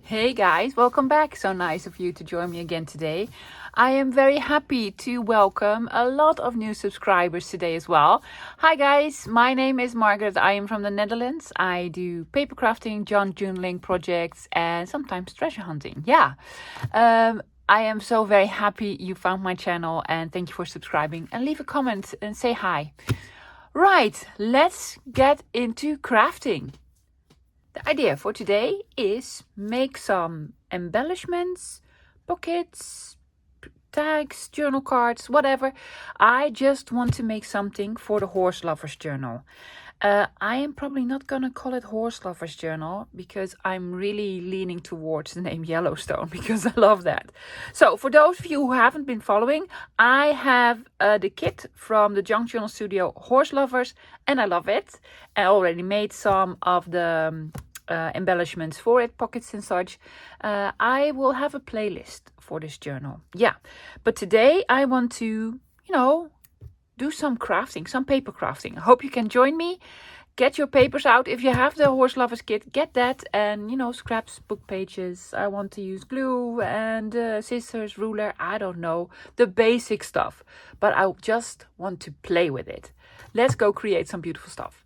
Hey guys, welcome back. So nice of you to join me again today. I am very happy to welcome a lot of new subscribers today as well. Hi guys, my name is Margaret. I am from the Netherlands. I do paper crafting, junk journaling projects, and sometimes treasure hunting. Yeah. I am so very happy you found my channel, and thank you for subscribing, and leave a comment and say hi. Right, let's get into crafting. The idea for today is make some embellishments, pockets, tags, journal cards, whatever. I just want to make something for the horse lovers journal. I am probably not gonna call it horse lovers journal because I'm really leaning towards the name Yellowstone because I love that. So for those of you who haven't been following, I have the kit from the junk journal studio Horse Lovers, and I love it. I already made some of the embellishments for it, pockets and such. I will have a playlist for this journal. Yeah, but today I want to, do some crafting, some paper crafting. I hope you can join me. Get your papers out. If you have the Horse Lovers kit, get that. And, scraps, book pages. I want to use glue and scissors, ruler. I don't know. The basic stuff. But I just want to play with it. Let's go create some beautiful stuff.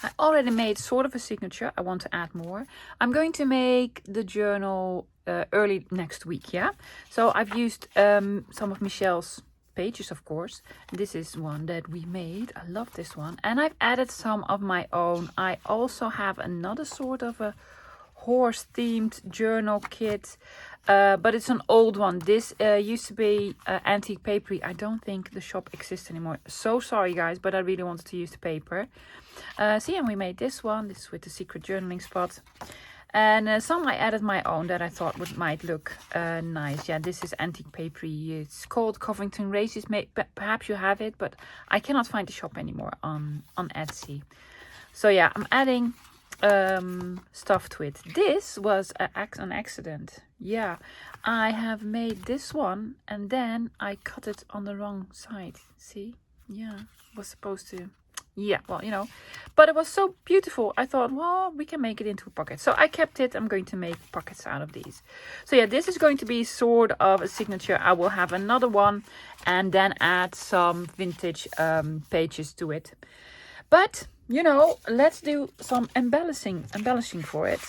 I already made sort of a signature. I want to add more. I'm going to make the journal early next week, yeah? So I've used some of Michelle's pages, of course. This is one that we made. I love this one. And I've added some of my own. I also have another sort of a horse themed journal kit, but it's an old one. This used to be antique papery. I don't think the shop exists anymore. So sorry guys, but I really wanted to use the paper. See, and we made this one. This is with the secret journaling spot. And some I added my own that I thought might look nice. Yeah, this is antique papery. It's called Covington Races. Perhaps you have it, but I cannot find the shop anymore on Etsy. So yeah, I'm adding stuff to it. This was an accident. Yeah, I have made this one and then I cut it on the wrong side. See? Yeah, was supposed to... Yeah, well, but it was so beautiful. I thought, well, we can make it into a pocket. So I kept it. I'm going to make pockets out of these. So yeah, this is going to be sort of a signature. I will have another one and then add some vintage pages to it. But, let's do some embellishing for it.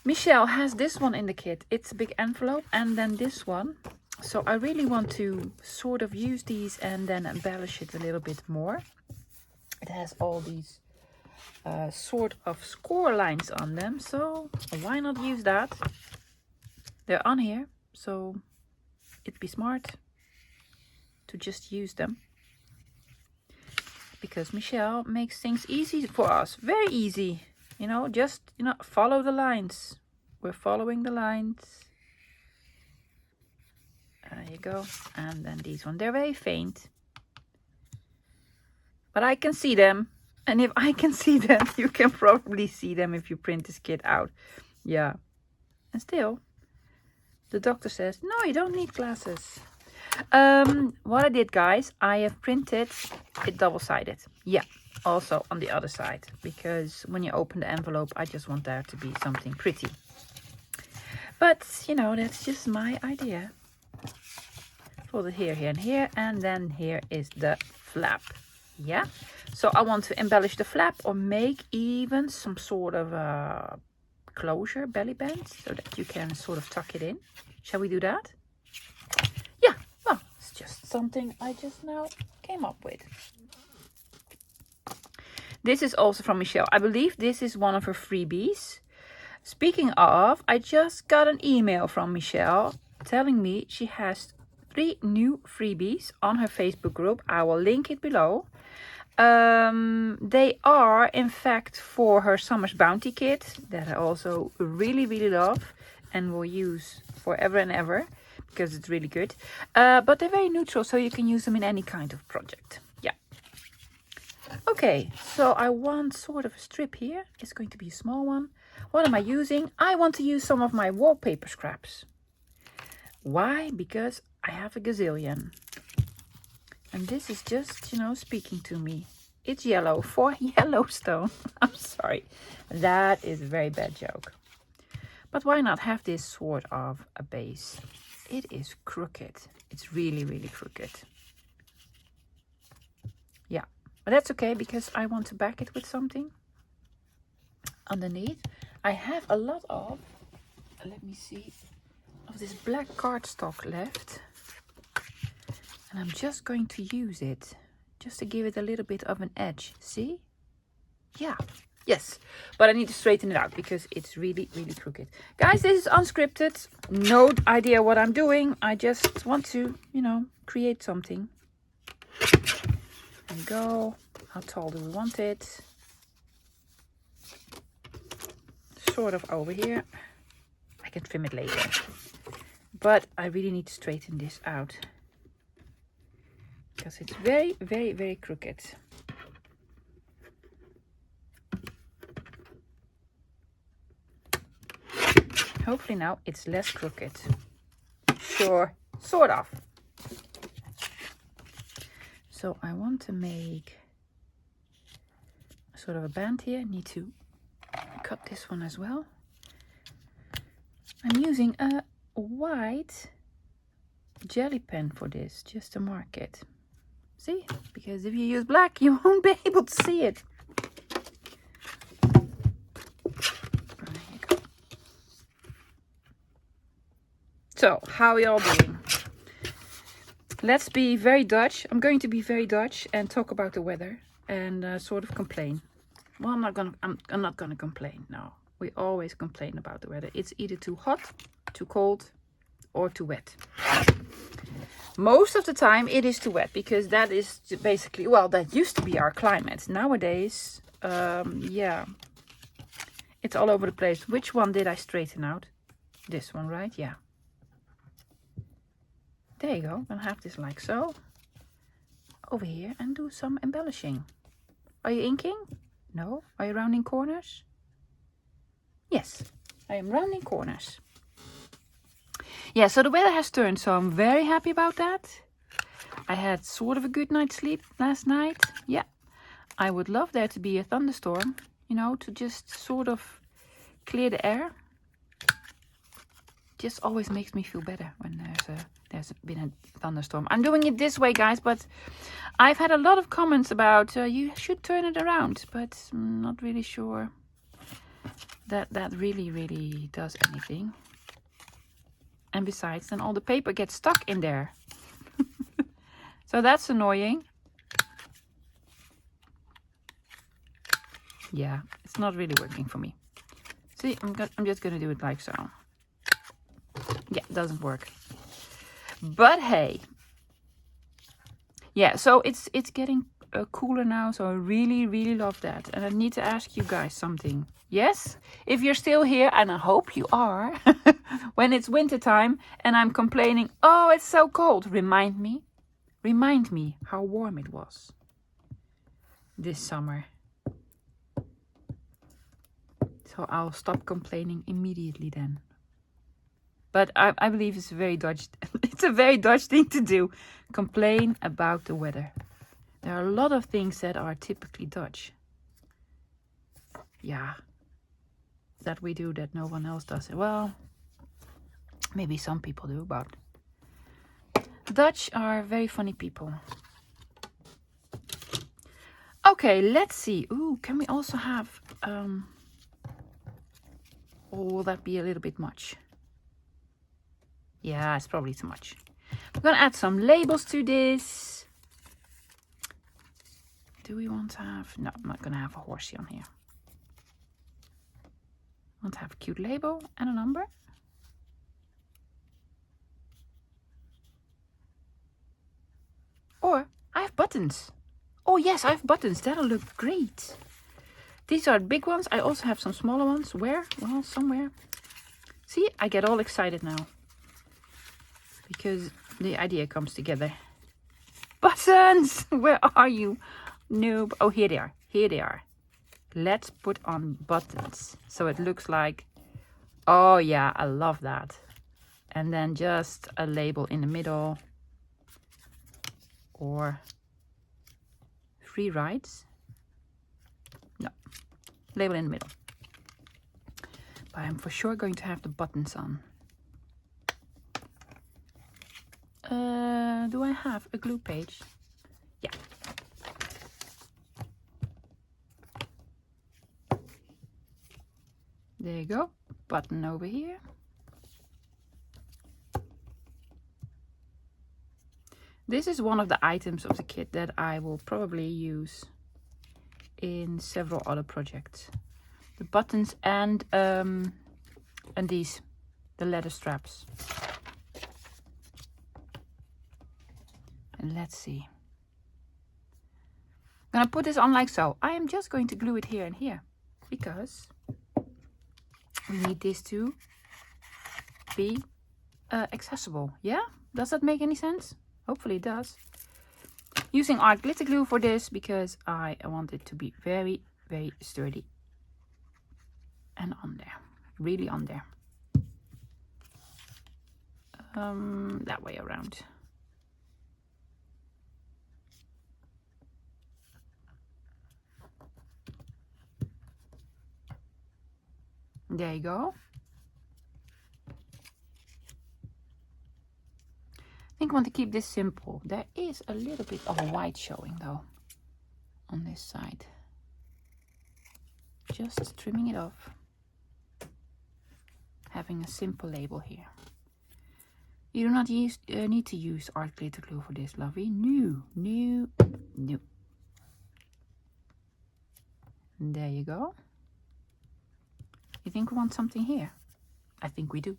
Michelle has this one in the kit. It's a big envelope, and then this one. So I really want to sort of use these and then embellish it a little bit more. It has all these sort of score lines on them, so why not use that? They're on here, so it'd be smart to just use them. Because Michelle makes things easy for us, very easy. Just, follow the lines. We're following the lines. There you go. And then these ones, they're very faint. But I can see them. And if I can see them, you can probably see them if you print this kit out. Yeah. And still, the doctor says, no, you don't need glasses. What I did, guys, I have printed it double-sided. Yeah, also on the other side. Because when you open the envelope, I just want there to be something pretty. But, that's just my idea. Fold it here, here, and here. And then here is the flap. Yeah, so I want to embellish the flap or make even some sort of a closure, belly band, so that you can sort of tuck it in. Shall we do that? Yeah, well, it's just something I just now came up with. This is also from Michelle. I believe this is one of her freebies. Speaking of, I just got an email from Michelle telling me she has 3 new freebies on her Facebook group. I will link it below. They are in fact for her Summer's Bounty kit that I also really, really love and will use forever and ever because it's really good. But they're very neutral, so you can use them in any kind of project. Yeah. Okay, so I want sort of a strip here. It's going to be a small one. What am I using? I want to use some of my wallpaper scraps. Why? Because I have a gazillion. And this is just, speaking to me. It's yellow for Yellowstone. I'm sorry. That is a very bad joke. But why not have this sort of a base? It is crooked. It's really, really crooked. Yeah, but that's okay because I want to back it with something underneath. I have a lot of, let me see, of this black cardstock left. And I'm just going to use it just to give it a little bit of an edge. See? Yeah. Yes. But I need to straighten it out because it's really, really crooked. Guys, this is unscripted. No idea what I'm doing. I just want to, you know, create something. There we go. How tall do we want it? Sort of over here. I can trim it later. But I really need to straighten this out. Because it's very, very, very crooked. Hopefully now it's less crooked. Sure, sort of. So I want to make sort of a band here. Need to cut this one as well. I'm using a white jelly pen for this, just to mark it. See? Because if you use black, you won't be able to see it. There you go. So, how are y'all doing? Let's be very Dutch. I'm going to be very Dutch and talk about the weather and sort of complain. Well, I'm not gonna complain. No, we always complain about the weather. It's either too hot, too cold, or too wet. Most of the time it is too wet because that is basically, well, that used to be our climate. Nowadays, yeah, it's all over the place. Which one did I straighten out? This one, right? Yeah. There you go. I'm gonna have this like so. Over here and do some embellishing. Are you inking? No? Are you rounding corners? Yes, I am rounding corners. Yeah, so the weather has turned, so I'm very happy about that. I had sort of a good night's sleep last night. Yeah, I would love there to be a thunderstorm, you know, to just sort of clear the air. Just always makes me feel better when there's been a thunderstorm. I'm doing it this way, guys, but I've had a lot of comments about you should turn it around, but I'm not really sure that really does anything. And besides, then all the paper gets stuck in there. So that's annoying. Yeah, it's not really working for me. See, I'm just going to do it like so. Yeah, it doesn't work. But hey. Yeah, so it's getting cooler now. So I really love that. And I need to ask you guys something. Yes? If you're still here, and I hope you are, when it's winter time and I'm complaining, oh, it's so cold. Remind me how warm it was this summer. So I'll stop complaining immediately then. But I believe it's a very Dutch thing to do. Complain about the weather. There are a lot of things that are typically Dutch. Yeah. That we do that no one else does. Well, maybe some people do, but Dutch are very funny people. Okay, let's see. Ooh, can we also have... or will that be a little bit much? Yeah, it's probably too much. I'm going to add some labels to this. Do we want to have... No, I'm not going to have a horsey on here. I want to have a cute label and a number. Or I have buttons. Oh yes, I have buttons. That'll look great. These are big ones. I also have some smaller ones. Where? Well, somewhere. See, I get all excited now. Because the idea comes together. Buttons! Where are you? Noob. Oh, here they are. Here they are. Let's put on buttons. So it looks like... Oh yeah, I love that. And then just a label in the middle. Or... free rides. No. Label in the middle. But I'm for sure going to have the buttons on. Do I have a glue page? Yeah. There you go. Button over here. This is one of the items of the kit that I will probably use in several other projects. The buttons and these, the leather straps. And let's see. I'm gonna put this on like so. I am just going to glue it here and here because we need this to be accessible. Yeah? Does that make any sense? Hopefully it does. Using art glitter glue for this because I want it to be very, very sturdy. And on there. Really on there. That way around. There you go. I think I want to keep this simple. There is a little bit of white showing though on this side. Just trimming it off. Having a simple label here. You do not need to use art glitter glue for this, lovey. No, no, no. And there you go. You think we want something here? I think we do.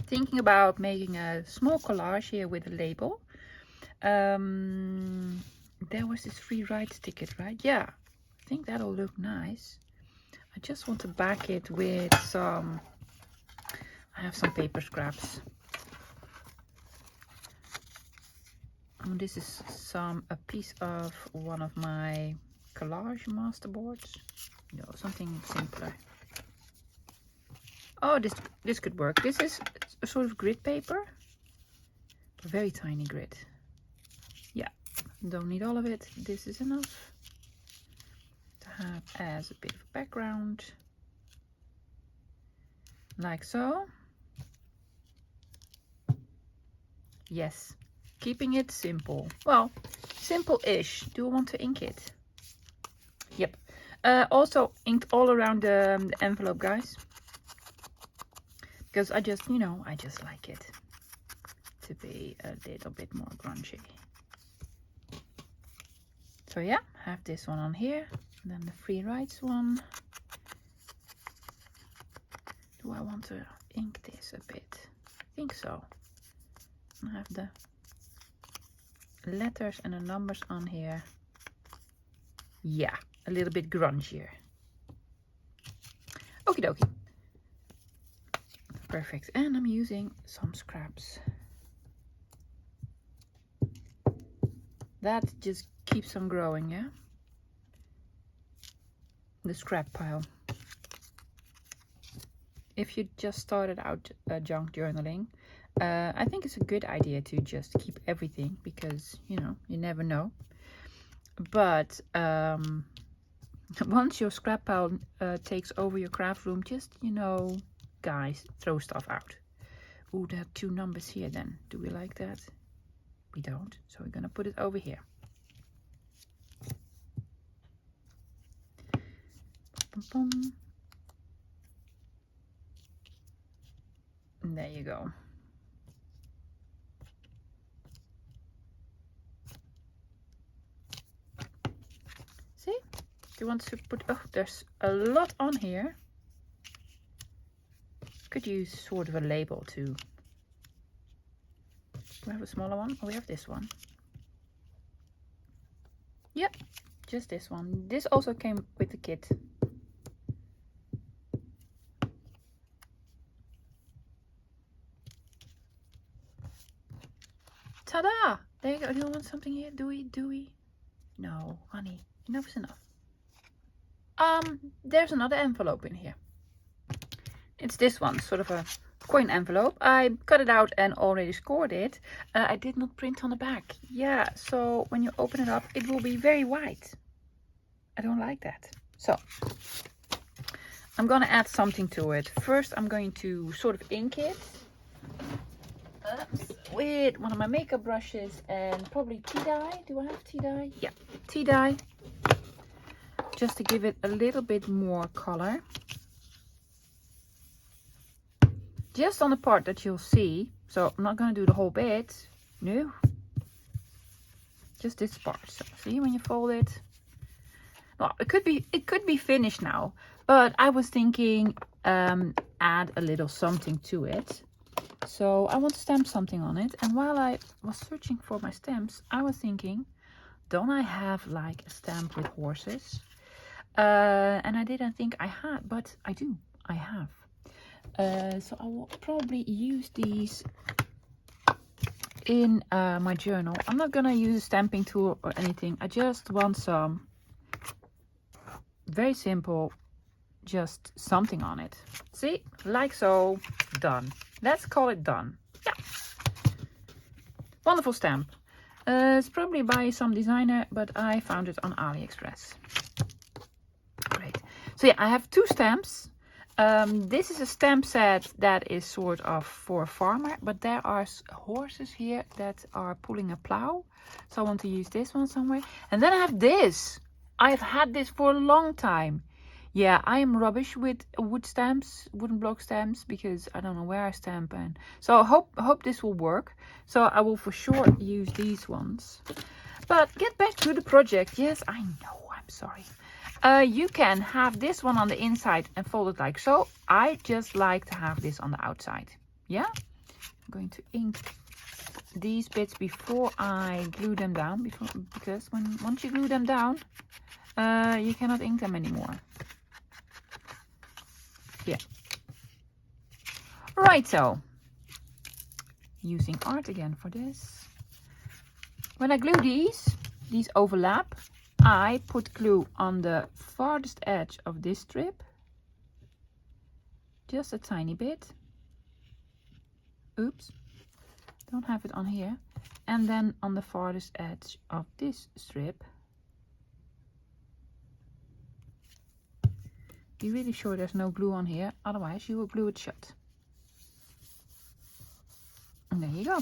Thinking about making a small collage here with a label. There was this free rides ticket, right? Yeah, I think that'll look nice. I just want to back it with some... I have some paper scraps. This is a piece of one of my collage masterboards. No, something simpler. Oh, this could work. This is a sort of grid paper. A very tiny grid. Yeah, don't need all of it. This is enough to have as a bit of a background. Like so. Yes, keeping it simple. Well, simple-ish. Do I want to ink it? Yep. Also inked all around the envelope, guys. Because I just, you know, I just like it to be a little bit more grungy. So yeah, have this one on here. And then the free rides one. Do I want to ink this a bit? I think so. I have the letters and the numbers on here. Yeah, a little bit grungier. Okie dokie. Perfect. And I'm using some scraps. That just keeps on growing, yeah? The scrap pile. If you just started out junk journaling, I think it's a good idea to just keep everything because, you know, you never know. But once your scrap pile takes over your craft room, just, you know, guys, throw stuff out. Ooh, there are 2 numbers here then. Do we like that? We don't. So we're gonna put it over here. Boom, boom. And there you go. See? Do you want to put... Oh, there's a lot on here. Could use sort of a label too. Do we have a smaller one? Oh, we have this one. Yep, just this one. This also came with the kit. Ta-da! There you go. Do you want something here? Do we? No, honey. Enough is enough. There's another envelope in here. It's this one, sort of a coin envelope. I cut it out and already scored it. I did not print on the back. Yeah, so when you open it up, it will be very white. I don't like that. So I'm gonna add something to it. First, I'm going to sort of ink it with one of my makeup brushes and probably tea dye. Do I have tea dye? Yeah, tea dye. Just to give it a little bit more color. Just on the part that you'll see. So I'm not gonna do the whole bit. No. Just this part. So see when you fold it. Well, it could be finished now, but I was thinking add a little something to it. So I want to stamp something on it. And while I was searching for my stamps, I was thinking, don't I have like a stamp with horses? And I didn't think I had, but I do. I have. So I will probably use these in my journal. I'm not gonna use a stamping tool or anything. I just want some very simple, just something on it. See, like so. Done. Let's call it done. Yeah, wonderful stamp. It's probably by some designer, but I found it on AliExpress. Great. So yeah, I have two stamps. This is a stamp set that is sort of for a farmer, but there are horses here that are pulling a plow. So I want to use this one somewhere. And then I have this. I've had this for a long time. Yeah, I am rubbish with wood stamps, wooden block stamps, because I don't know where I stamp. And so I hope this will work. So I will for sure use these ones. But get back to the project. Yes, I know, I'm sorry. You can have this one on the inside and fold it like so. I just like to have this on the outside. Yeah, I'm going to ink these bits before I glue them down, because once you glue them down, you cannot ink them anymore. Yeah. Right, so using art again for this. When I glue these overlap. I put glue on the farthest edge of this strip, just a tiny bit. Oops, don't have it on here. And then on the farthest edge of this strip. Be really sure there's no glue on here, otherwise you will glue it shut. And there you go.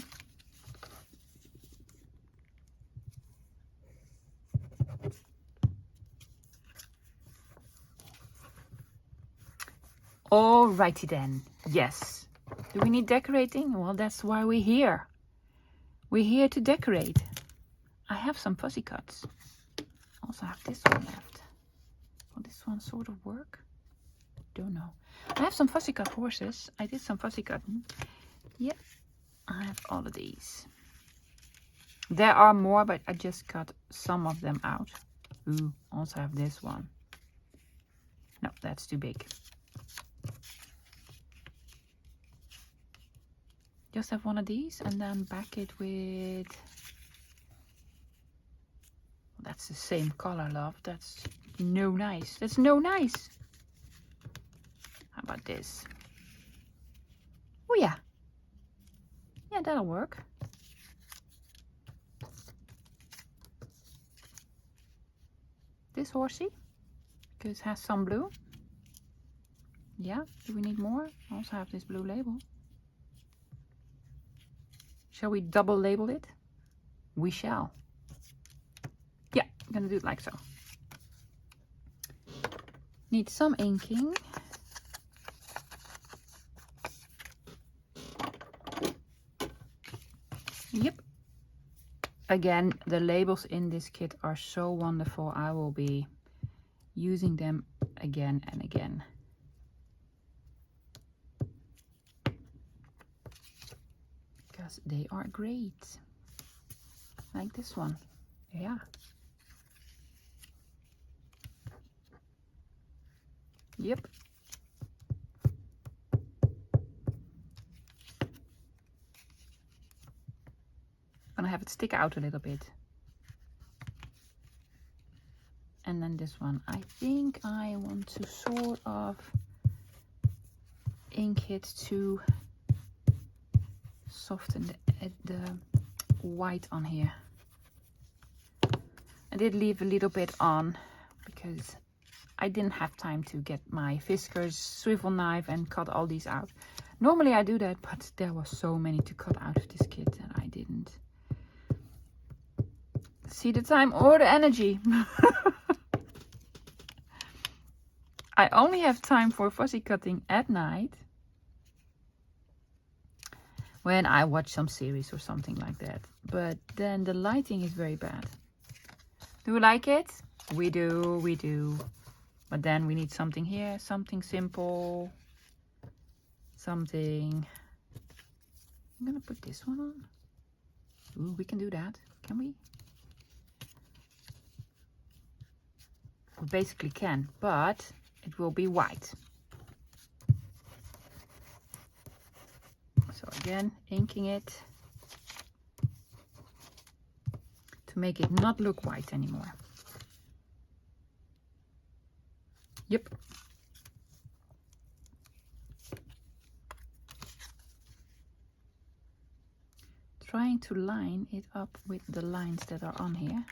Alrighty then. Yes. Do we need decorating? Well, that's why we're here. We're here to decorate. I have some fussy cuts. Also have this one left. Will this one sort of work? Don't know. I have some fussy cut horses. I did some fussy cutting. Yep. I have all of these. There are more, but I just cut some of them out. Ooh, also have this one. No, that's too big. Just have one of these and then back it with, that's the same color, love. That's no nice. That's no nice. How about this? Oh yeah. Yeah, that'll work. This horsey, because it has some blue. Yeah, do we need more? I also have this blue label. Shall we double label it? We shall. Yeah, I'm gonna do it like so. Need some inking. Yep. Again, the labels in this kit are so wonderful. I will be using them again and again. Because they are great. Like this one. Yeah. Yep. I'm gonna have it stick out a little bit. And then this one, I think I want to sort of ink it to soften the white on here. I did leave a little bit on because I didn't have time to get my Fiskars swivel knife and cut all these out. Normally I do that, but there was so many to cut out of this kit that I didn't see the time or the energy. I only have time for fuzzy cutting at night when I watch some series or something like that. But then the lighting is very bad. Do you like it? We do, we do. But then we need something here, something simple. Something. I'm gonna put this one on. Ooh, we can do that. Can we? We basically can, but it will be white. So again, inking it to make it not look white anymore. Yep. Trying to line it up with the lines that are on here.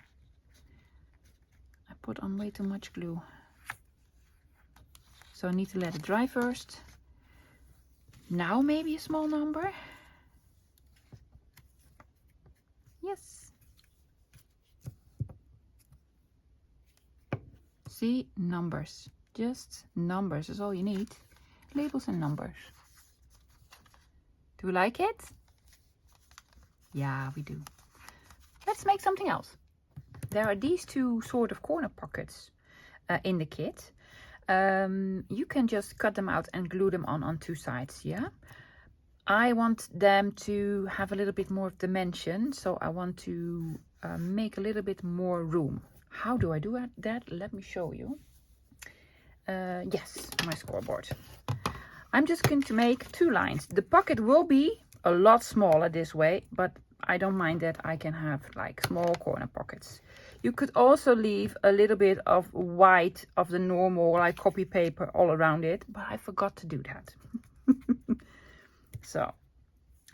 I put on way too much glue. So I need to let it dry first. Now maybe a small number. Yes. See, numbers. Just numbers is all you need. Labels and numbers. Do you like it? Yeah, we do. Let's make something else. There are these two sort of corner pockets in the kit. You can just cut them out and glue them on two sides, yeah? I want them to have a little bit more dimension, so I want to make a little bit more room. How do I do that? Let me show you. Yes, my scoreboard. I'm just going to make two lines. The pocket will be a lot smaller this way, but I don't mind that. I can have like small corner pockets. You could also leave a little bit of white of the normal like copy paper all around it, but I forgot to do that. So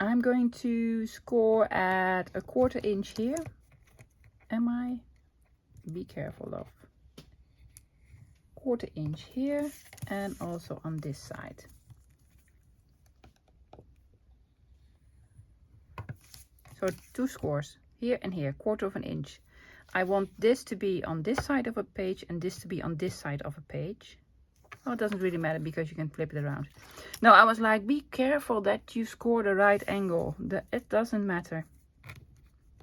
I'm going to score at 1/4 inch here. Am I? Be careful, love. 1/4 inch here and also on this side. So 2 scores here and here, 1/4 inch. I want this to be on this side of a page and this to be on this side of a page. Oh, it doesn't really matter because you can flip it around. No, I was like, be careful that you score the right angle. It doesn't matter.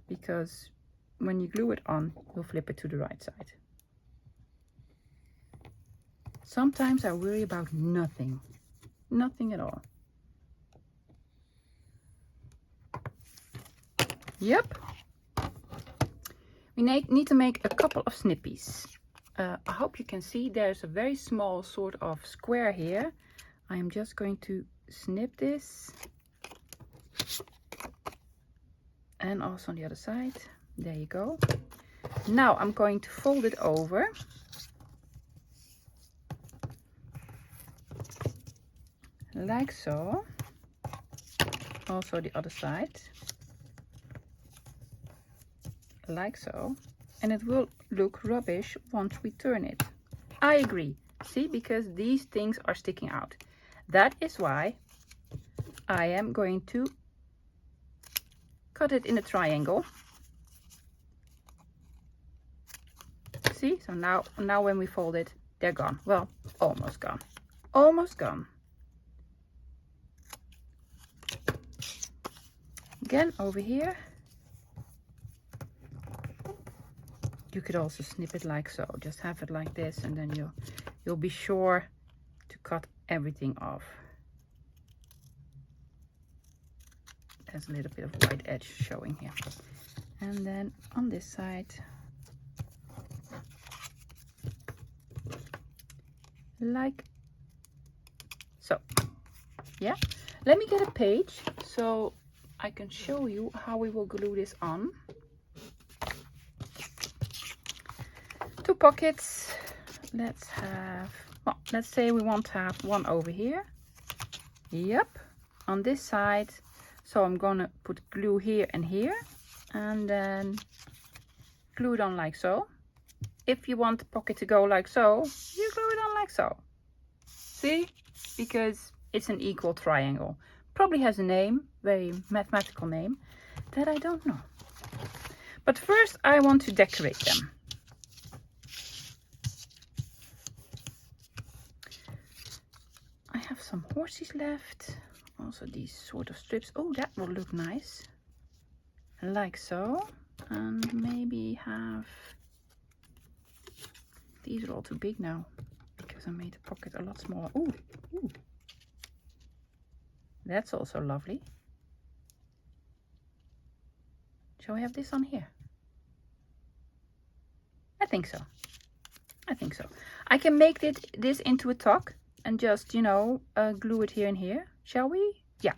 Because when you glue it on, you'll flip it to the right side. Sometimes I worry about nothing. Nothing at all. Yep. We need to make a couple of snippies. I hope you can see there's a very small sort of square here. I am just going to snip this. And also on the other side. There you go. Now I'm going to fold it over. Like so. Also the other side. Like so, and it will look rubbish once we turn it. I agree. See, because these things are sticking out. That is why I am going to cut it in a triangle. See, so now when we fold it, they're gone. Well, almost gone. Almost gone. Again, over here. You could also snip it like so. Just have it like this, and then you'll be sure to cut everything off. There's a little bit of white edge showing here. And then on this side, like so. Yeah. Let me get a page so I can show you how we will glue this on. 2 pockets. Let's have, well, let's say we want to have one over here. Yep, on this side. So I'm gonna put glue here and here, and then glue it on like so. if you want the pocket to go like so, you glue it on like so. See? Because it's an equal triangle. Probably has a name, very mathematical name, that I don't know. But first I want to decorate them. I have some horses left. Also these sort of strips. Oh, that will look nice. Like so. And maybe have... These are all too big now, because I made the pocket a lot smaller. Ooh, ooh. That's also lovely. Shall we have this on here? I think so. I think so. I can make this into a tuck and just, you know, glue it here and here. Shall we? Yeah.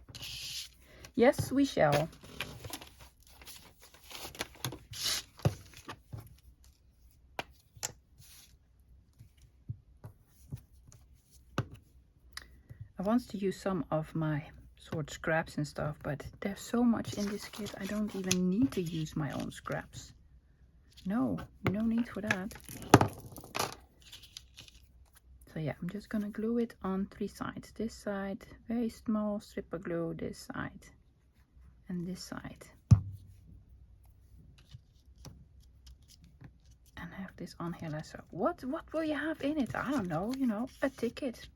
Yes, we shall. I want to use some of my sword scraps and stuff, but there's so much in this kit, I don't even need to use my own scraps. No need for that. So yeah, I'm just gonna glue it on 3 sides. This side, very small strip of glue, this side, and this side. And have this on here like so. What will you have in it? I don't know, you know, a ticket.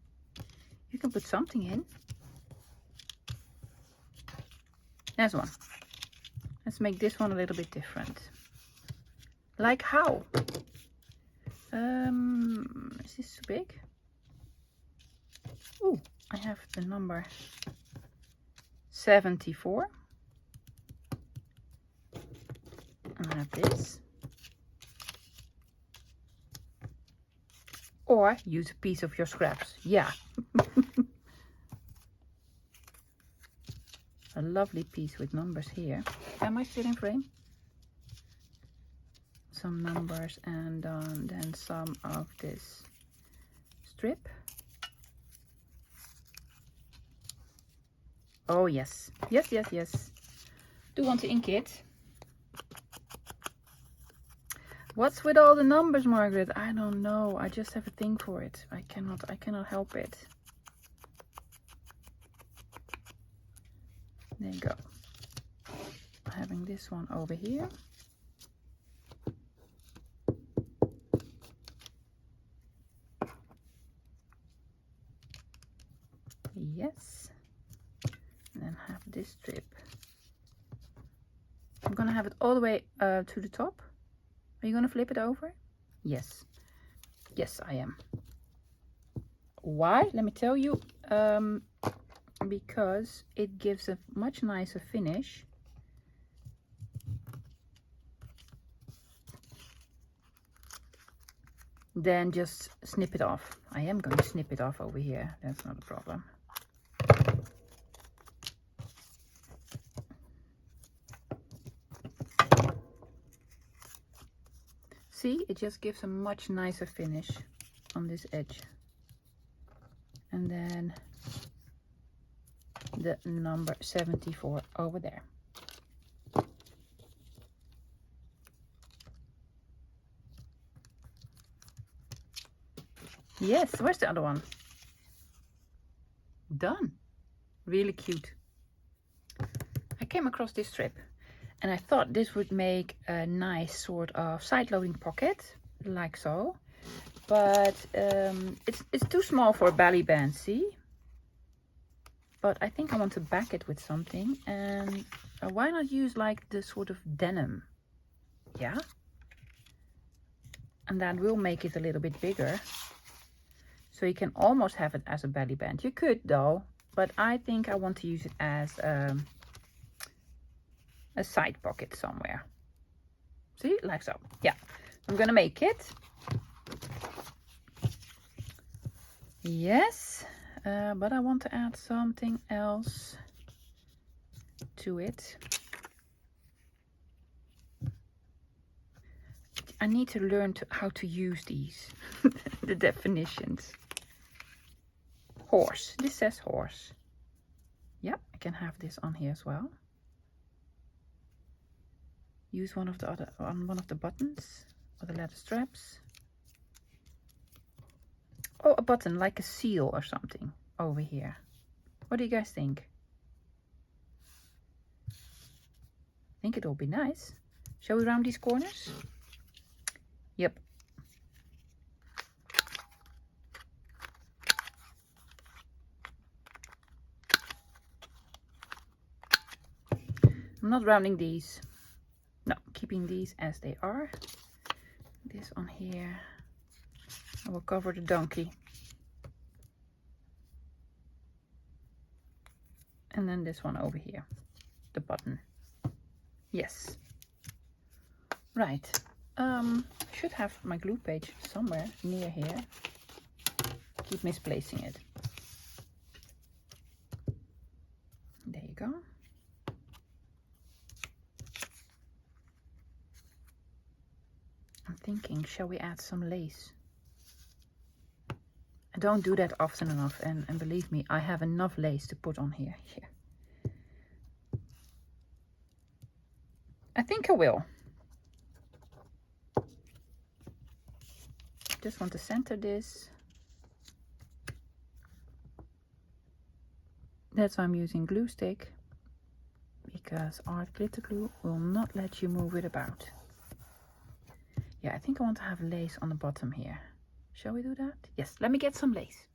You can put something in. There's one. Let's make this one a little bit different. Like how? Is this too big? Ooh, I have the number 74. And I have this. Or use a piece of your scraps. Yeah. A lovely piece with numbers here. Am I still in frame? Some numbers and then some of this strip. Oh yes. Yes. Do want to ink it. What's with all the numbers, Margaret? I don't know. I just have a thing for it. I cannot help it. There you go. Having this one over here. Yes. And then have this strip. I'm gonna have it all the way to the top. Are you gonna flip it over? Yes. Yes, I am. Why? Let me tell you. Because it gives a much nicer finish. Then just snip it off. I am going to snip it off over here. That's not a problem. See, it just gives a much nicer finish on this edge. And then the number 74 over there. Yes, where's the other one? Done. Really cute. I came across this strip and I thought this would make a nice sort of side-loading pocket, like so. But it's too small for a belly band, see? But I think I want to back it with something. And why not use like the sort of denim? Yeah? And that will make it a little bit bigger. So you can almost have it as a belly band. You could though, but I think I want to use it as a side pocket somewhere. See, like so. Yeah, I'm gonna make it. Yes, but I want to add something else to it. I need to learn how to use these, the definitions. Horse, this says horse. Yeah, I can have this on here as well. Use one of the buttons for the leather straps. Oh, a button like a seal or something over here. What do you guys think? I think it'll be nice. Shall we round these corners? Yep. I'm not rounding these. No, keeping these as they are. This on here. I will cover the donkey. And then this one over here. The button. Yes. Right. Should have my glue page somewhere near here. Keep misplacing it. There you go. I'm thinking, shall we add some lace? I don't do that often enough, and believe me, I have enough lace to put on here. I think I will. Just want to center this. That's why I'm using glue stick, because art glitter glue will not let you move it about. Yeah, I think I want to have lace on the bottom here. Shall we do that? Yes, let me get some lace.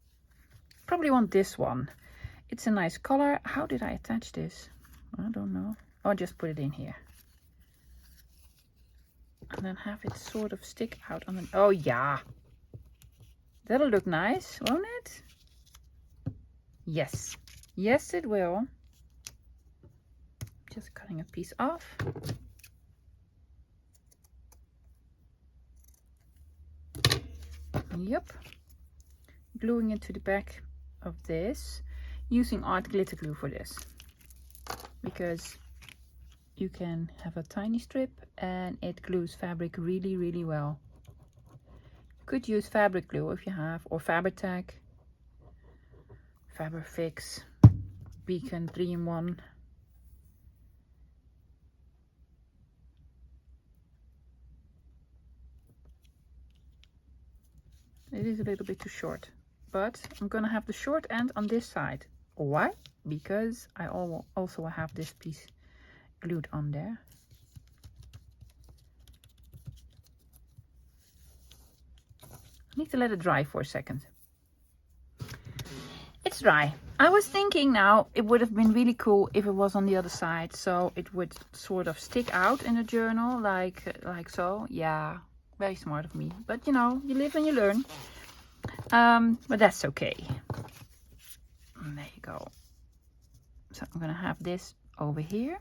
Probably want this one. It's a nice color. How did I attach this? I don't know. I'll just put it in here. And then have it sort of stick out on the... Oh yeah. That'll look nice, won't it? Yes. Yes, it will. Just cutting a piece off. Yep. Gluing it to the back of this. Using art glitter glue for this. Because you can have a tiny strip and it glues fabric really, really well. Could use fabric glue if you have, or Fabric, Fabrifix, Beacon 3-in-1. It is a little bit too short, but I'm gonna have the short end on this side. Why? Because I also have this piece glued on there. I need to let it dry for a second. It's dry. I was thinking now it would have been really cool if it was on the other side, so it would sort of stick out in the journal like so. Yeah, very smart of me, but you know, you live and you learn. But that's okay. And there you go. So I'm gonna have this over here,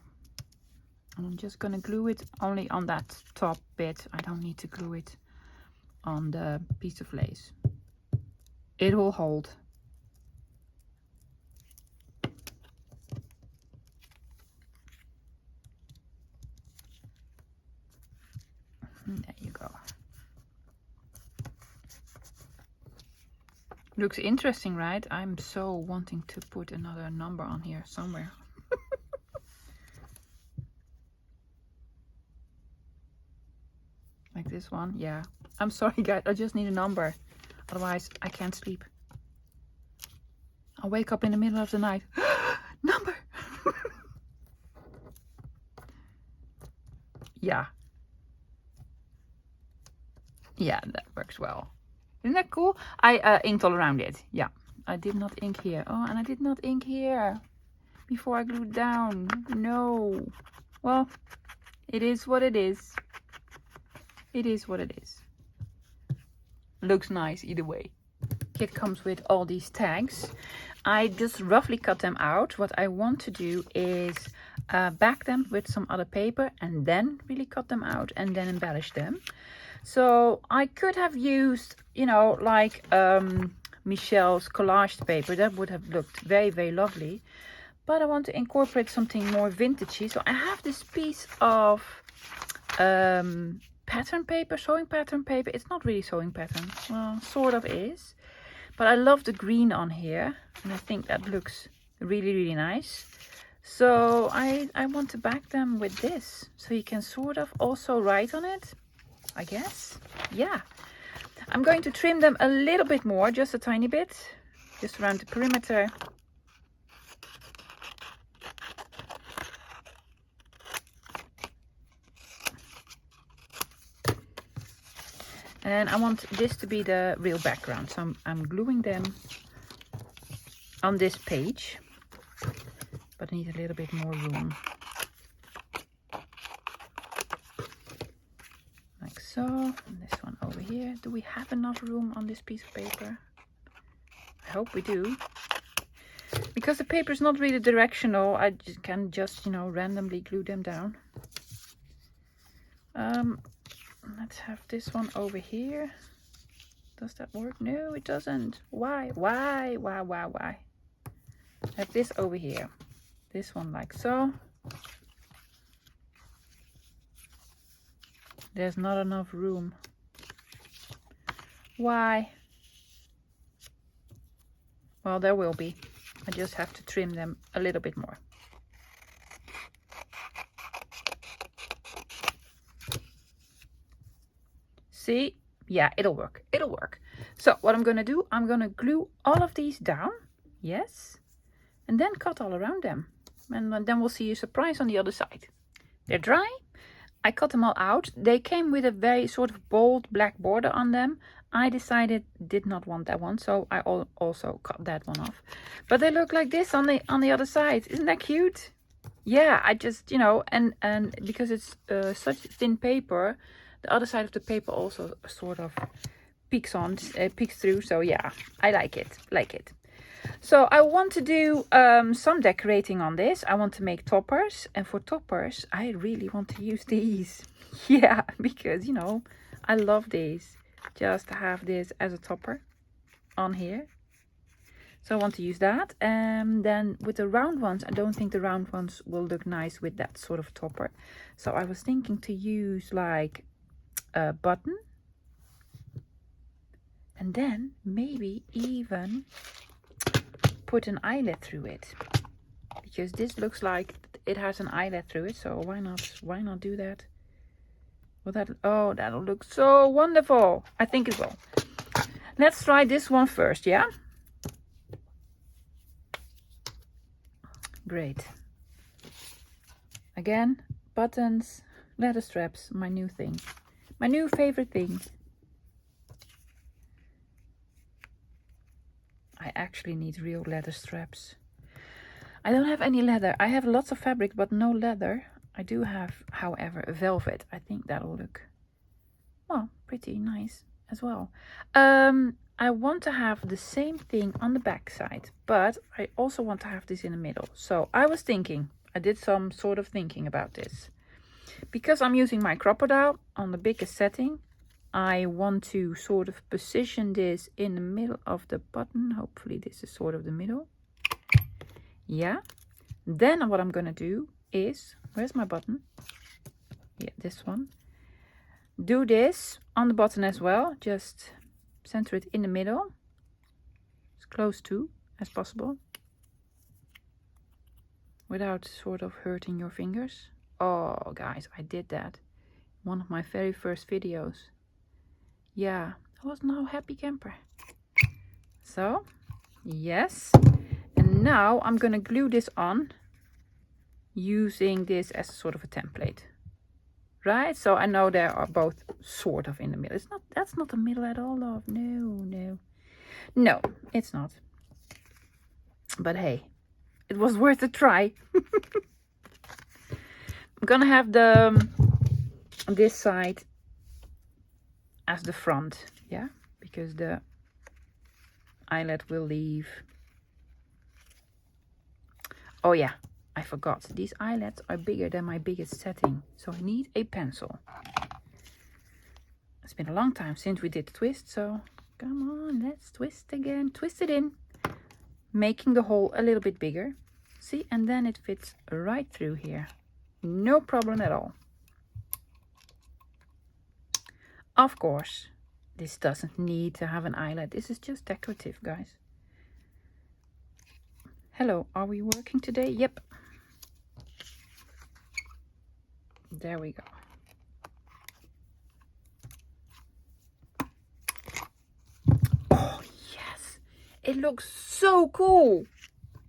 and I'm just gonna glue it only on that top bit. I don't need to glue it on the piece of lace. It will hold. There you go. Looks interesting, right? I'm so wanting to put another number on here somewhere. Like this one. Yeah. I'm sorry guys, I just need a number. Otherwise I can't sleep. I'll wake up in the middle of the night. Number! Yeah. Yeah, that works well. Isn't that cool? I inked all around it. Yeah. I did not ink here. Oh, and I did not ink here before I glued down. No. Well, it is what it is. It is what it is. Looks nice either way. Kit comes with all these tags. I just roughly cut them out. What I want to do is back them with some other paper and then really cut them out and then embellish them. So I could have used, you know, like Michelle's collaged paper. That would have looked very, very lovely. But I want to incorporate something more vintagey. So I have this piece of pattern paper, sewing pattern paper. It's not really sewing pattern. Well, sort of is. But I love the green on here. And I think that looks really, really nice. So I want to back them with this. So you can sort of also write on it. I guess. Yeah. I'm going to trim them a little bit more, just a tiny bit, just around the perimeter. And I want this to be the real background, so I'm gluing them on this page, but I need a little bit more room. Like so, and this one over here. Do we have enough room on this piece of paper? I hope we do. Because the paper is not really directional, I can just, you know, randomly glue them down. Let's have this one over here. Does that work? No, it doesn't. Why? Why? Have this over here. This one like so. There's not enough room. Why? Well, there will be. I just have to trim them a little bit more. See? Yeah, it'll work. It'll work. So what I'm going to do, I'm going to glue all of these down. Yes. And then cut all around them. And then we'll see a surprise on the other side. They're dry. I cut them all out. They came with a very sort of bold black border on them. I did not want that one, so I also cut that one off. But they look like this on the other side. Isn't that cute? Yeah, I just, you know, and because it's such thin paper, the other side of the paper also sort of peeks through. So yeah, I like it. So I want to do some decorating on this. I want to make toppers, and for toppers I really want to use these. Yeah, because, you know, I love these. Just to have this as a topper on here. So I want to use that. And then with the round ones, I don't think the round ones will look nice with that sort of topper. So I was thinking to use like a button. And then maybe even put an eyelet through it. Because this looks like it has an eyelet through it. So why not do that? Well, that'll look so wonderful. I think it will. Let's try this one first, yeah? Great. Again, buttons, leather straps, my new thing. My new favorite thing. I actually need real leather straps. I don't have any leather. I have lots of fabric, but no leather. I do have, however, a velvet. I think that'll look, well, pretty nice as well. I want to have the same thing on the back side, but I also want to have this in the middle. So I was thinking, I did some sort of thinking about this. Because I'm using my crocodile on the biggest setting, I want to sort of position this in the middle of the button. Hopefully this is sort of the middle. Yeah. Then what I'm going to do is, where's my button? Yeah, this one. Do this on the button as well. Just center it in the middle. As close to as possible. Without sort of hurting your fingers. Oh, guys, I did that. One of my very first videos. Yeah, I was no happy camper. So, yes. And now I'm going to glue this on. Using this as sort of a template, right? So I know they are both sort of in the middle. That's not the middle at all, love. No, it's not. But hey, it was worth a try. I'm gonna have this side as the front, yeah, because the eyelet will leave. Oh yeah. I forgot, these eyelets are bigger than my biggest setting, so I need a pencil. It's been a long time since we did the twist, so come on, let's twist again. Twist it in, making the hole a little bit bigger. See, and then it fits right through here. No problem at all. Of course, this doesn't need to have an eyelet. This is just decorative, guys. Hello, are we working today? Yep. There we go. it looks so cool.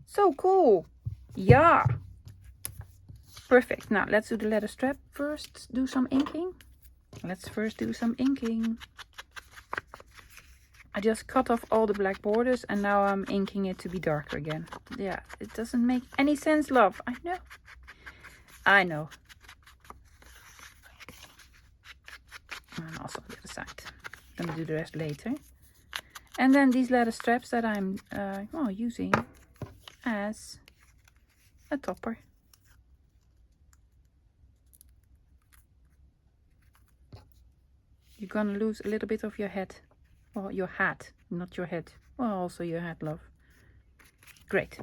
So cool. Yeah. Perfect. Now let's do the leather strap first. Do some inking. Let's first do some inking. I just cut off all the black borders and now I'm inking it to be darker again. Yeah, it doesn't make any sense, love. I know. I know. And also the other side. I'm gonna do the rest later. And then these leather straps that I'm using as a topper. You're gonna lose a little bit of your head. Well, your hat, not your head. Well, also your hat, love. Great.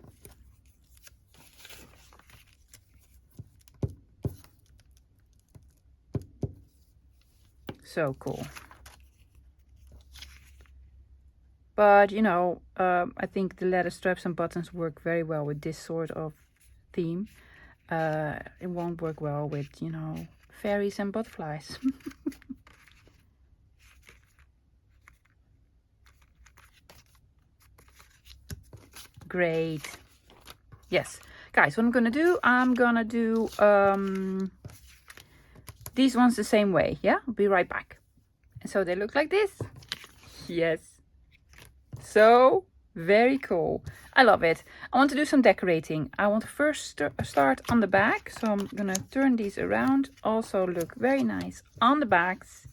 So cool. But, you know, I think the leather straps and buttons work very well with this sort of theme. It won't work well with, you know, fairies and butterflies. Great. Yes. Guys, what I'm gonna do these ones the same way. Yeah, I'll be right back. And so they look like this. Yes. So very cool. I love it. I want to do some decorating. I want to first start on the back. So I'm gonna turn these around. Also look very nice on the backs.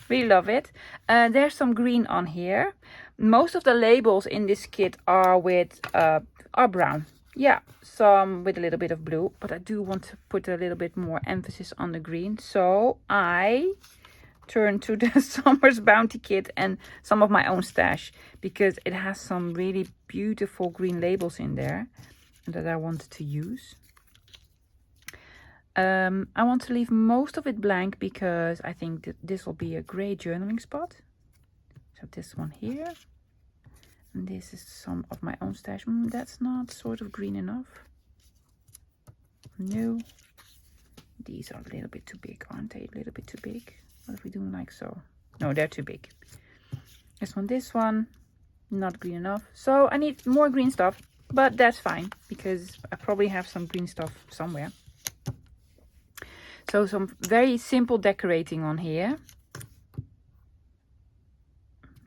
Really love it. There's some green on here. Most of the labels in this kit are with are brown. Yeah, some with a little bit of blue, but I do want to put a little bit more emphasis on the green. So I turn to the Summer's Bounty kit and some of my own stash because it has some really beautiful green labels in there that I wanted to use. I want to leave most of it blank because I think that this will be a great journaling spot. So this one here. And this is some of my own stash. That's not sort of green enough. No. These are a little bit too big, aren't they? A little bit too big. What if we do like so? No, they're too big. This one, not green enough. So I need more green stuff, but that's fine because I probably have some green stuff somewhere. So some very simple decorating on here.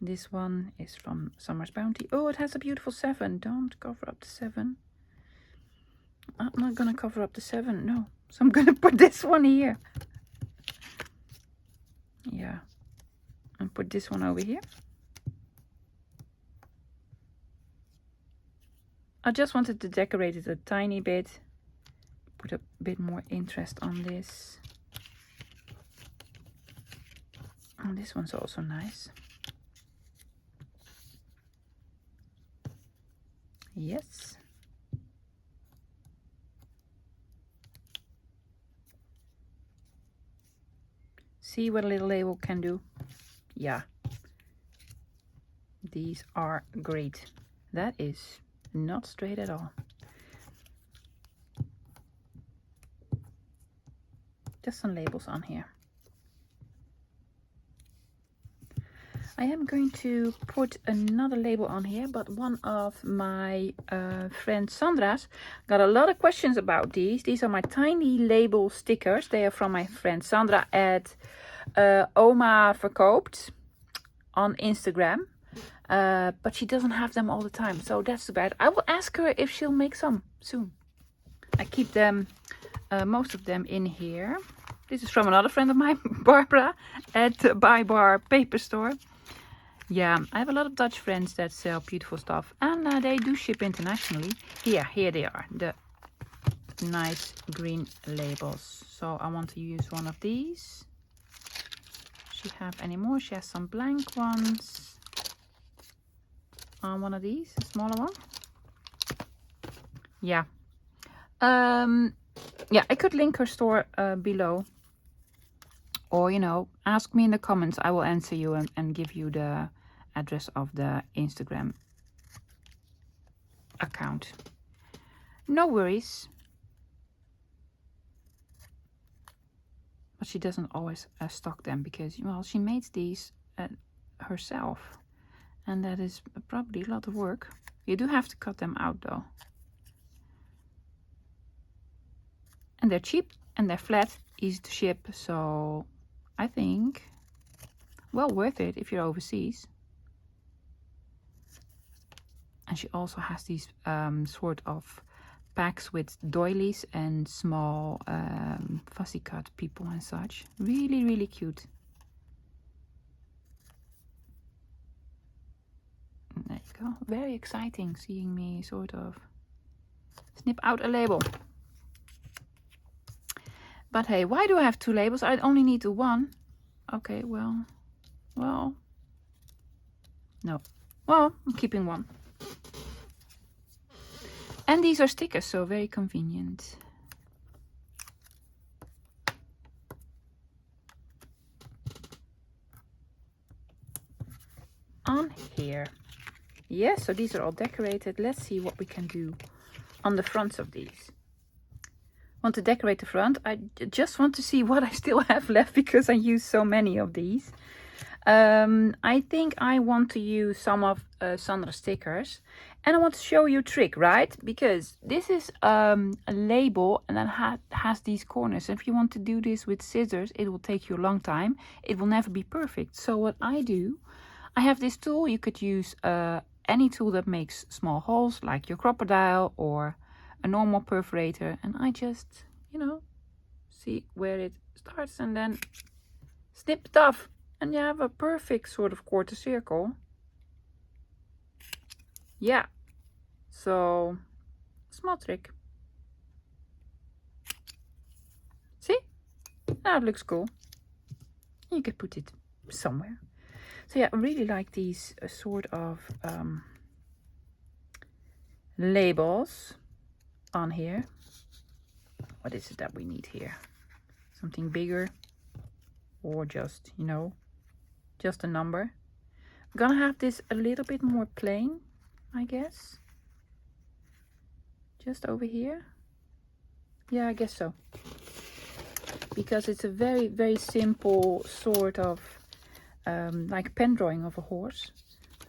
This one is from Summer's Bounty. Oh, it has a beautiful 7. Don't cover up the 7. I'm not gonna cover up the 7, no. So I'm gonna put this one here. Yeah. And put this one over here. I just wanted to decorate it a tiny bit. Put a bit more interest on this. And this one's also nice. Yes. See what a little label can do? Yeah. These are great. That is not straight at all. Just some labels on here. I am going to put another label on here, but one of my friend Sandra's got a lot of questions about these. These are my tiny label stickers. They are from my friend Sandra at Oma Verkoopt on Instagram. But she doesn't have them all the time, so that's too bad. I will ask her if she'll make some soon. I keep them, most of them in here. This is from another friend of mine, Barbara, at Buy Bar Paper Store. Yeah, I have a lot of Dutch friends that sell beautiful stuff, and they do ship internationally. Here they are, the nice green labels. So I want to use one of these. Does she have any more? She has some blank ones. On one of these, a smaller one. Yeah. Yeah, I could link her store below. Or, you know, ask me in the comments. I will answer you and give you the address of the Instagram account. No worries. But she doesn't always stock them because, well, she made these herself. And that is probably a lot of work. You do have to cut them out though. And they're cheap and they're flat, easy to ship. So I think well worth it if you're overseas. And she also has these sort of packs with doilies and small fussy cut people and such. Really, really cute. There you go. Very exciting seeing me sort of snip out a label. But hey, why do I have 2 labels? I only need the one. Okay, well, no. Well, I'm keeping one. And these are stickers, so very convenient. On here. Yes, so these are all decorated. Let's see what we can do on the fronts of these. Want to decorate the front. I just want to see what I still have left because I use so many of these. I think I want to use some of Sandra's stickers, and I want to show you a trick, right? Because this is a label and then has these corners. If you want to do this with scissors, it will take you a long time. It will never be perfect. So what I do, I have this tool. You could use any tool that makes small holes, like your crocodile or a normal perforator, and I just, you know, see where it starts and then snip it off. And you have a perfect sort of quarter circle. Yeah. So, small trick. See? Now it looks cool. You could put it somewhere. So yeah, I really like these sort of labels on here. What is it that we need here? Something bigger, or just, you know, just a number. I'm gonna have this a little bit more plain, I guess. Just over here. Yeah, I guess so. Because it's a very, very simple sort of like pen drawing of a horse.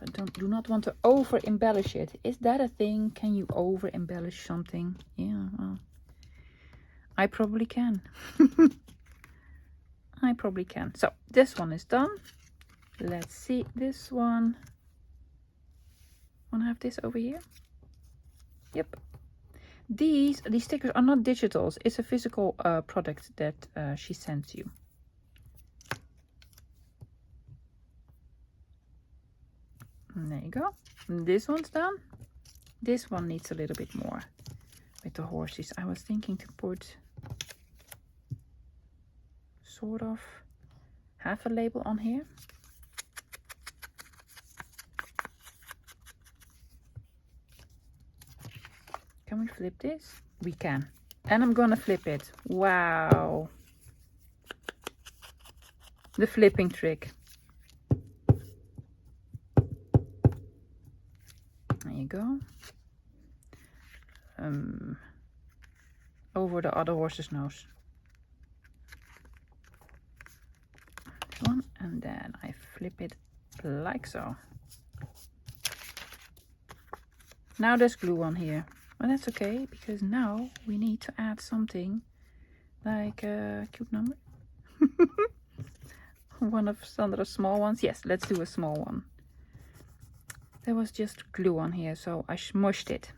I do not want to over embellish it. Is that a thing? Can you over embellish something? Yeah, well, I probably can. I probably can. So this one is done. Let's see this one. Want to have this over here? Yep. These stickers are not digitals. It's a physical product that she sends you. And there you go. And this one's done. This one needs a little bit more with the horses. I was thinking to put sort of half a label on here. Can we flip this? We can. And I'm gonna flip it. Wow. The flipping trick. There you go. Over the other horse's nose. This one, and then I flip it like so. Now there's glue on here. Well, that's okay, because now we need to add something like a cute number. One of Sandra's small ones. Yes, let's do a small one. There was just glue on here, so I smushed it.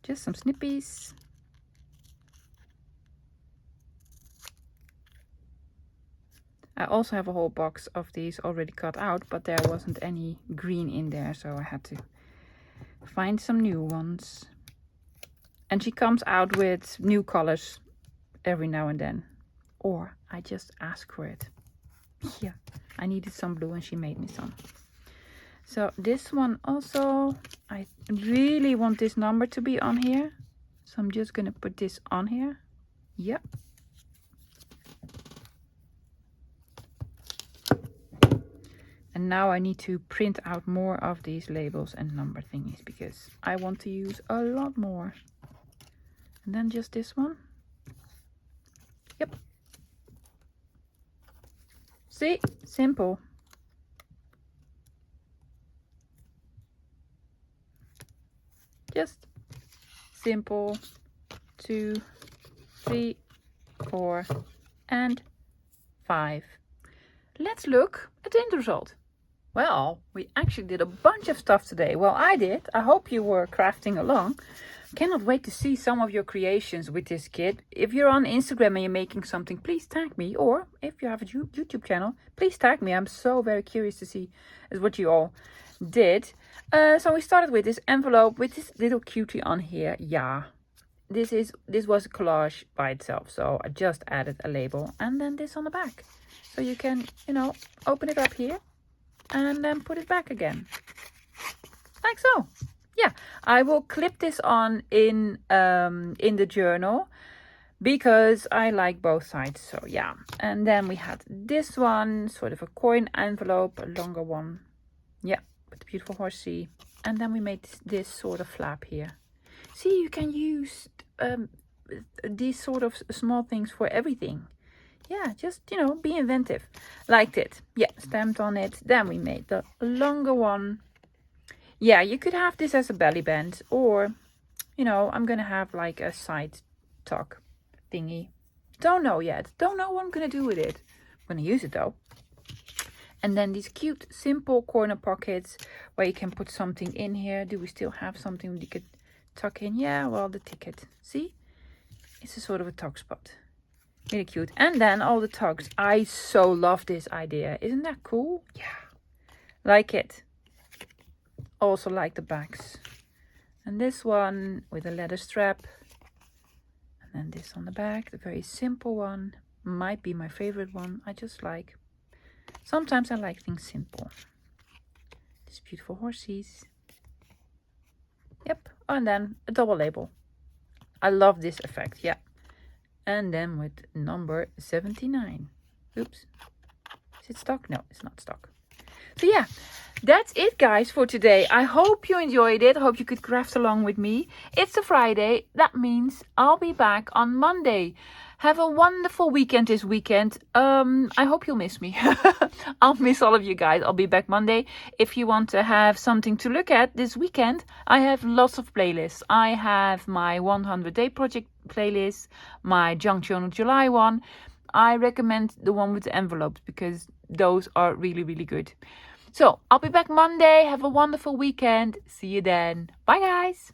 Just some snippies. I also have a whole box of these already cut out, but there wasn't any green in there, so I had to find some new ones. And she comes out with new colors every now and then. Or I just ask for it. Yeah, I needed some blue and she made me some. So this one also, I really want this number to be on here. So I'm just gonna put this on here. Yep. And now I need to print out more of these labels and number thingies because I want to use a lot more. And then just this one. Yep. See, simple. Just simple. 2, 3, 4, and 5. Let's look at the end result. Well, we actually did a bunch of stuff today. Well, I did. I hope you were crafting along. Cannot wait to see some of your creations with this kit. If you're on Instagram and you're making something, please tag me. Or if you have a YouTube channel, please tag me. I'm so very curious to see what you all did. So we started with this envelope with this little cutie on here. Yeah, this was a collage by itself. So I just added a label and then this on the back. So you can, open it up here and then put it back again. Like so. Yeah, I will clip this on in the journal because I like both sides. So yeah, and then we had this one, sort of a coin envelope, a longer one. Yeah, with the beautiful horsey. And then we made this sort of flap here. See, you can use these sort of small things for everything. Yeah, just, be inventive. Liked it. Yeah, stamped on it. Then we made the longer one. Yeah, you could have this as a belly band or, I'm going to have like a side tuck thingy. Don't know yet. Don't know what I'm going to do with it. I'm going to use it though. And then these cute, simple corner pockets where you can put something in here. Do we still have something we could tuck in? Yeah, well, the ticket. See? It's a sort of a tuck spot. Really cute. And then all the tucks. I so love this idea. Isn't that cool? Yeah. Like it. Also like the backs. And this one with a leather strap. And then this on the back. The very simple one. Might be my favorite one. I just like. Sometimes I like things simple. These beautiful horses. Yep. And then a double label. I love this effect. Yeah. And then with number 79. Oops. Is it stock? No, it's not stock. So yeah, that's it guys for today. I hope you enjoyed it. I hope you could craft along with me. It's a Friday. That means I'll be back on Monday. Have a wonderful weekend this weekend. I hope you'll miss me. I'll miss all of you guys. I'll be back Monday. If you want to have something to look at this weekend, I have lots of playlists. I have my 100 day project playlist, my Junk Journal July one. I recommend the one with the envelopes because those are really, really good. So I'll be back Monday. Have a wonderful weekend. See you then. Bye guys.